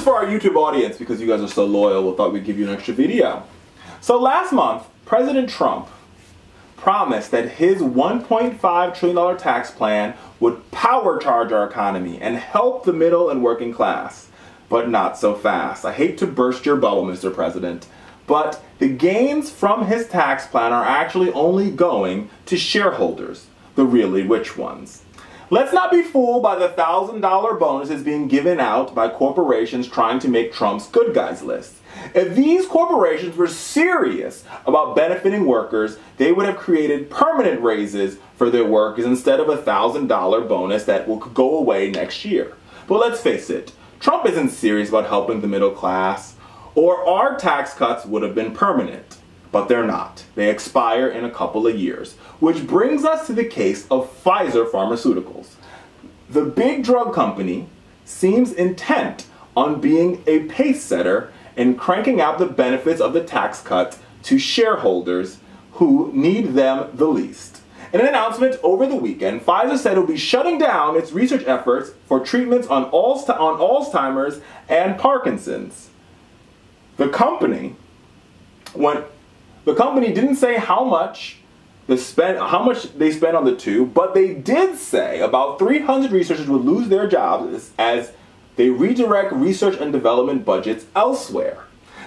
is for our YouTube audience because you guys are so loyal. We thought we'd give you an extra video. So last month, President Trump promised that his $1.5 trillion tax plan would power charge our economy and help the middle and working class. But not so fast. I hate to burst your bubble, Mr. President, but the gains from his tax plan are actually only going to shareholders, the really rich ones. Let's not be fooled by the $1,000 bonuses being given out by corporations trying to make Trump's good guys list. If these corporations were serious about benefiting workers, they would have created permanent raises for their workers instead of a $1,000 bonus that will go away next year. But let's face it, Trump isn't serious about helping the middle class, or our tax cuts would have been permanent. But they're not. They expire in a couple of years. Which brings us to the case of Pfizer Pharmaceuticals. The big drug company seems intent on being a pace setter and cranking out the benefits of the tax cuts to shareholders who need them the least. In an announcement over the weekend, Pfizer said it will be shutting down its research efforts for treatments on Alzheimer's and Parkinson's. The company didn't say how much they spent on the two, but they did say about 300 researchers would lose their jobs as they redirect research and development budgets elsewhere.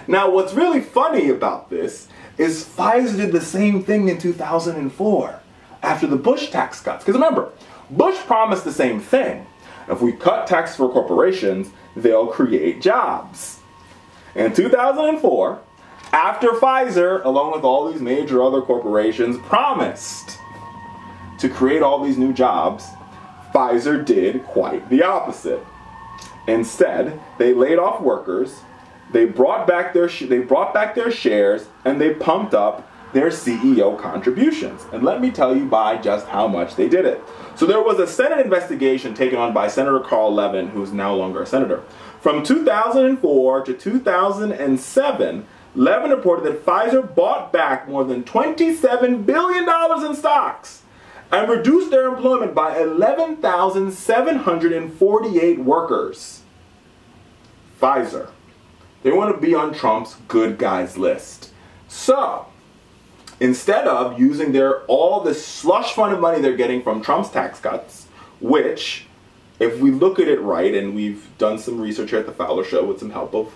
Now, what's really funny about this is Pfizer did the same thing in 2004 after the Bush tax cuts. Because remember, Bush promised the same thing. If we cut taxes for corporations, they'll create jobs. In 2004, after Pfizer, along with all these major other corporations, promised to create all these new jobs, Pfizer did quite the opposite. Instead, they laid off workers, they brought back their shares, and they pumped up their CEO contributions. And let me tell you by just how much they did it. So there was a Senate investigation taken on by Senator Carl Levin, who's no longer a senator. From 2004 to 2007, Levin reported that Pfizer bought back more than $27 billion in stocks and reduced their employment by 11,748 workers. Pfizer. They want to be on Trump's good guys list. So, instead of using all the slush fund of money they're getting from Trump's tax cuts, which, if we look at it right, and we've done some research here at the Fowler Show with some help of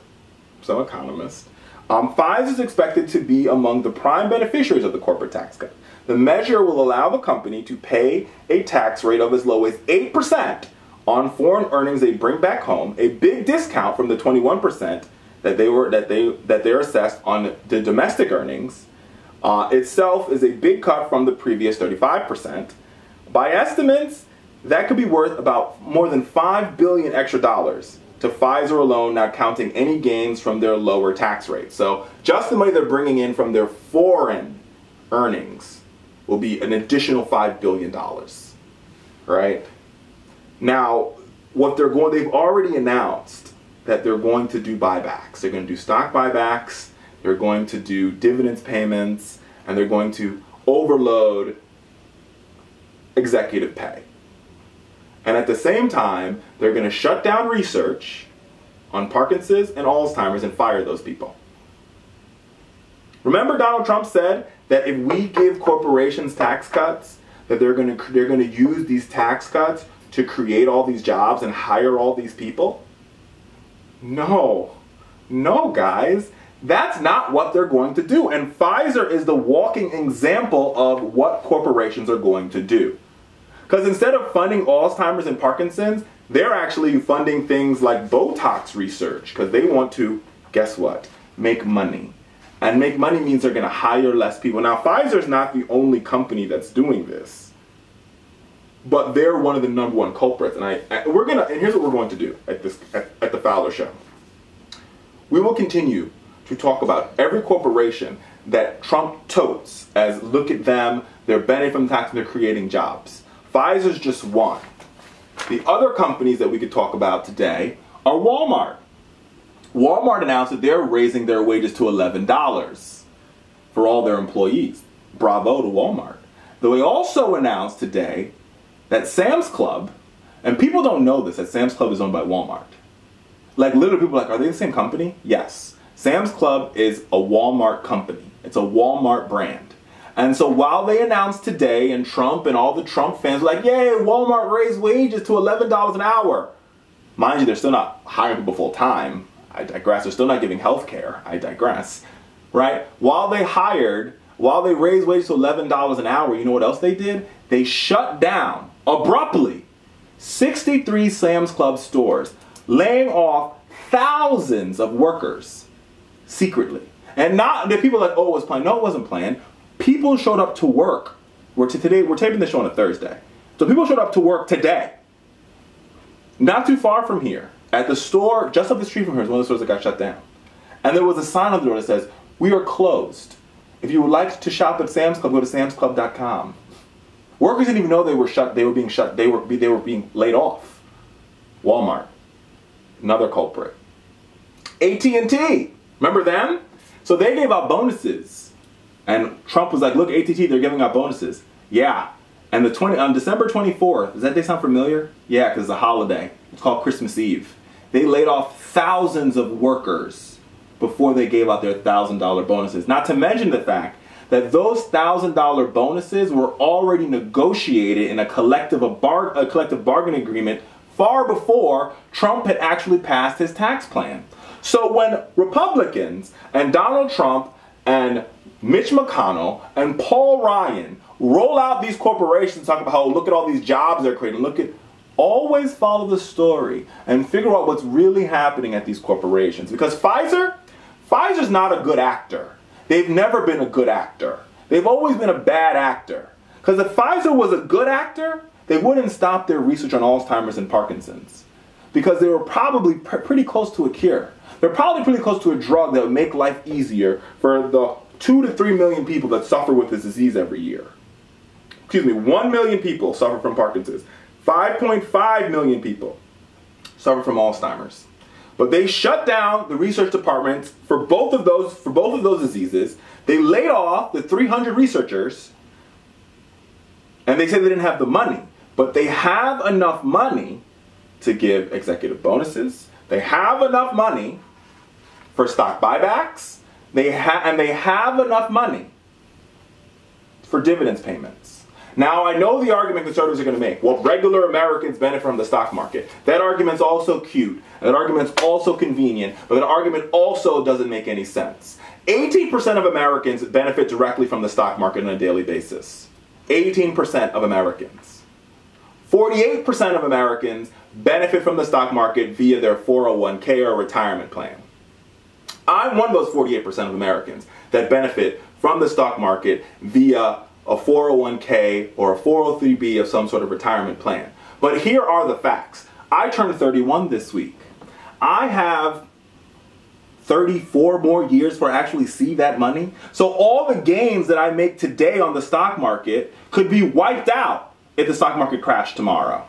some economists, Pfizer is expected to be among the prime beneficiaries of the corporate tax cut. The measure will allow the company to pay a tax rate of as low as 8% on foreign earnings they bring back home, a big discount from the 21% that they're assessed on the domestic earnings. Itself is a big cut from the previous 35%. By estimates, that could be worth about more than $5 billion extra dollars to Pfizer alone, not counting any gains from their lower tax rate. So just the money they're bringing in from their foreign earnings will be an additional $5 billion, right? Now, they've already announced that they're going to do buybacks. They're going to do stock buybacks, they're going to do dividends payments, and they're going to overload executive pay. And at the same time, they're going to shut down research on Parkinson's and Alzheimer's and fire those people. Remember Donald Trump said that if we give corporations tax cuts, that they're going to use these tax cuts to create all these jobs and hire all these people? No, guys, that's not what they're going to do. And Pfizer is the walking example of what corporations are going to do. Because instead of funding Alzheimer's and Parkinson's, they're actually funding things like Botox research because they want to, guess what, make money. And make money means they're going to hire less people. Now, Pfizer's not the only company that's doing this, but they're one of the #1 culprits. And here's what we're going to do at the Fowler Show. We will continue to talk about every corporation that Trump totes as, look at them, they're benefiting from tax and they're creating jobs. Pfizer's just one. The other companies that we could talk about today are Walmart. Walmart announced that they're raising their wages to $11 for all their employees. Bravo to Walmart. They also announced today that Sam's Club, and people don't know this, that Sam's Club is owned by Walmart. Like literally people are like, are they the same company? Yes. Sam's Club is a Walmart company. It's a Walmart brand. And so while they announced today, and Trump and all the Trump fans were like, yay, Walmart raised wages to $11 an hour. Mind you, they're still not hiring people full time. I digress. They're still not giving health care. I digress. Right? While they raised wages to $11 an hour, you know what else they did? They shut down, abruptly, 63 Sam's Club stores, laying off thousands of workers secretly. And not the people like, oh, it was planned. No, it wasn't planned. People showed up to work. We're taping this show on a Thursday. So people showed up to work today. Not too far from here. At the store, just up the street from here is one of the stores that got shut down. And there was a sign on the door that says, we are closed. If you would like to shop at Sam's Club, go to samsclub.com. Workers didn't even know they were shut. They were being shut. They were being laid off. Walmart, another culprit. AT&T, remember them? So they gave out bonuses, and Trump was like, "Look, AT&T, they're giving out bonuses." Yeah, and on December 24th, does that day sound familiar? Yeah, because it's a holiday. It's called Christmas Eve. They laid off thousands of workers before they gave out their $1,000 bonuses. Not to mention the fact that those $1,000 bonuses were already negotiated in a collective bargaining agreement far before Trump had actually passed his tax plan. So when Republicans and Donald Trump and Mitch McConnell and Paul Ryan roll out these corporations, talk about how look at all these jobs they're creating, always follow the story and figure out what's really happening at these corporations. Because Pfizer's not a good actor. They've never been a good actor. They've always been a bad actor. Because if Pfizer was a good actor, they wouldn't stop their research on Alzheimer's and Parkinson's. Because they were probably pretty close to a cure. They're probably pretty close to a drug that would make life easier for the 2 to 3 million people that suffer with this disease every year. 1 million people suffer from Parkinson's. 5.5 million people suffer from Alzheimer's. But they shut down the research departments for both of those diseases. They laid off the 300 researchers, and they said they didn't have the money. But they have enough money to give executive bonuses. They have enough money for stock buybacks. And they have enough money for dividends payments. Now, I know the argument conservatives are going to make, well, regular Americans benefit from the stock market. That argument's also cute. That argument's also convenient. But that argument also doesn't make any sense. 18% of Americans benefit directly from the stock market on a daily basis. 18% of Americans. 48% of Americans benefit from the stock market via their 401k or retirement plan. I'm one of those 48% of Americans that benefit from the stock market via a 401k or a 403b of some sort of retirement plan. But here are the facts. I turned 31 this week. I have 34 more years before I actually see that money. So all the gains that I make today on the stock market could be wiped out if the stock market crashed tomorrow.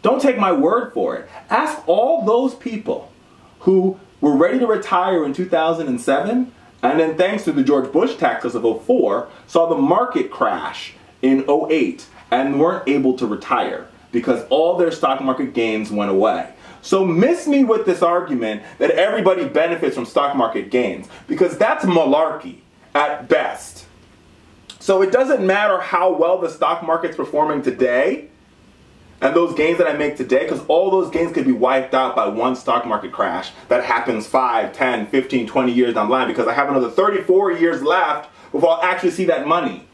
Don't take my word for it. Ask all those people who were ready to retire in 2007, and then thanks to the George Bush taxes of 2004, saw the market crash in 2008 and weren't able to retire because all their stock market gains went away. So miss me with this argument that everybody benefits from stock market gains, because that's malarkey at best. So it doesn't matter how well the stock market's performing today and those gains that I make today, because all those gains could be wiped out by one stock market crash that happens 5, 10, 15, 20 years down the line, because I have another 34 years left before I'll actually see that money.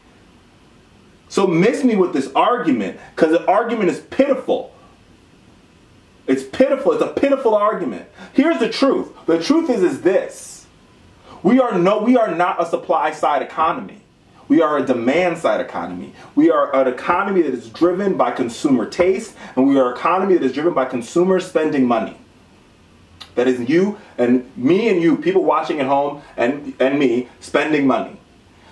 So miss me with this argument, because the argument is pitiful. It's pitiful. It's a pitiful argument. Here's the truth. The truth is this. We are not a supply side economy. We are a demand side economy. We are an economy that is driven by consumer taste, and we are an economy that is driven by consumers spending money. That is you and you, people watching at home, and me spending money.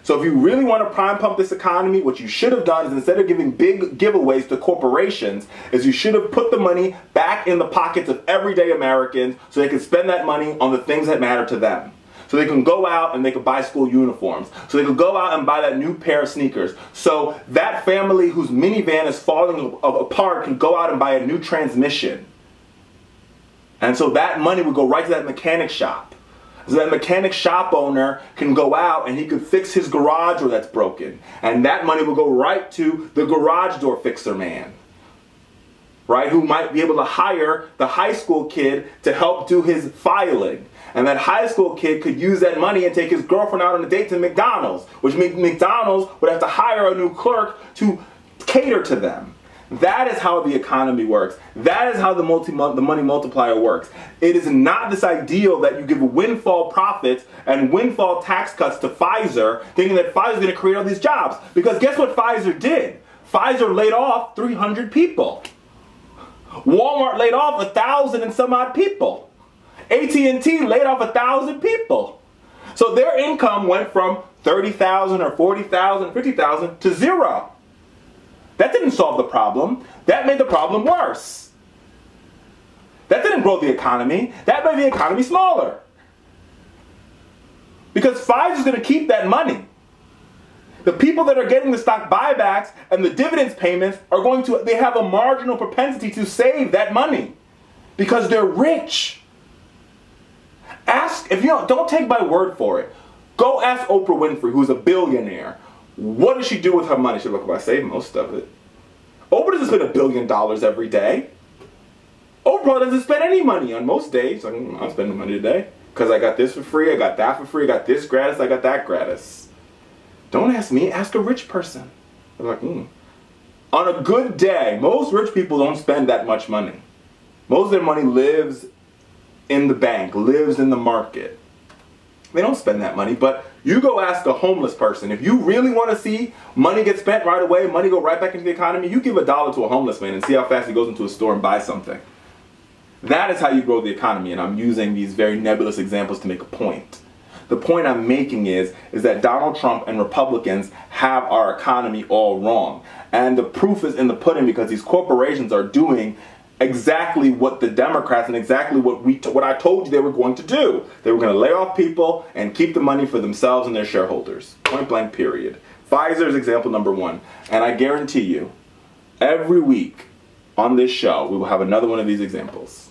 So if you really want to prime pump this economy, what you should have done is, instead of giving big giveaways to corporations, is you should have put the money back in the pockets of everyday Americans so they can spend that money on the things that matter to them. So they can go out and they can buy school uniforms. So they can go out and buy that new pair of sneakers. So that family whose minivan is falling apart can go out and buy a new transmission. And so that money would go right to that mechanic shop. So that mechanic shop owner can go out and he could fix his garage door that's broken. And that money will go right to the garage door fixer man, right? Who might be able to hire the high school kid to help do his filing. And that high school kid could use that money and take his girlfriend out on a date to McDonald's, which means McDonald's would have to hire a new clerk to cater to them. That is how the economy works. That is how the money multiplier works. It is not this ideal that you give windfall profits and windfall tax cuts to Pfizer, thinking that Pfizer is going to create all these jobs. Because guess what Pfizer did? Pfizer laid off 300 people. Walmart laid off 1,000 and some odd people. AT&T laid off 1,000 people. So their income went from 30,000 or 40,000, 50,000 to zero. That didn't solve the problem. That made the problem worse. That didn't grow the economy. That made the economy smaller. Because Pfizer's going to keep that money. The people that are getting the stock buybacks and the dividends payments are going to, they have a marginal propensity to save that money because they're rich. Ask, if you don't take my word for it, go ask Oprah Winfrey, who's a billionaire, what does she do with her money? She'll look, well, I save most of it. Oprah doesn't spend $1 billion every day. Oprah doesn't spend any money on most days. Like, I'm spending money today because I got this for free, I got that for free, I got this gratis, I got that gratis. Don't ask me, ask a rich person. They're like, On a good day, most rich people don't spend that much money. Most of their money lives in the bank, lives in the market. They don't spend that money, but you go ask a homeless person. If you really want to see money get spent right away, money go right back into the economy, you give $1 to a homeless man and see how fast he goes into a store and buys something. That is how you grow the economy, and I'm using these very nebulous examples to make a point. The point I'm making is that Donald Trump and Republicans have our economy all wrong. And the proof is in the pudding because these corporations are doing exactly what the Democrats and exactly what I told you they were going to do. They were going to lay off people and keep the money for themselves and their shareholders. Point blank, period. Pfizer is example number one. And I guarantee you, every week on this show, we will have another one of these examples.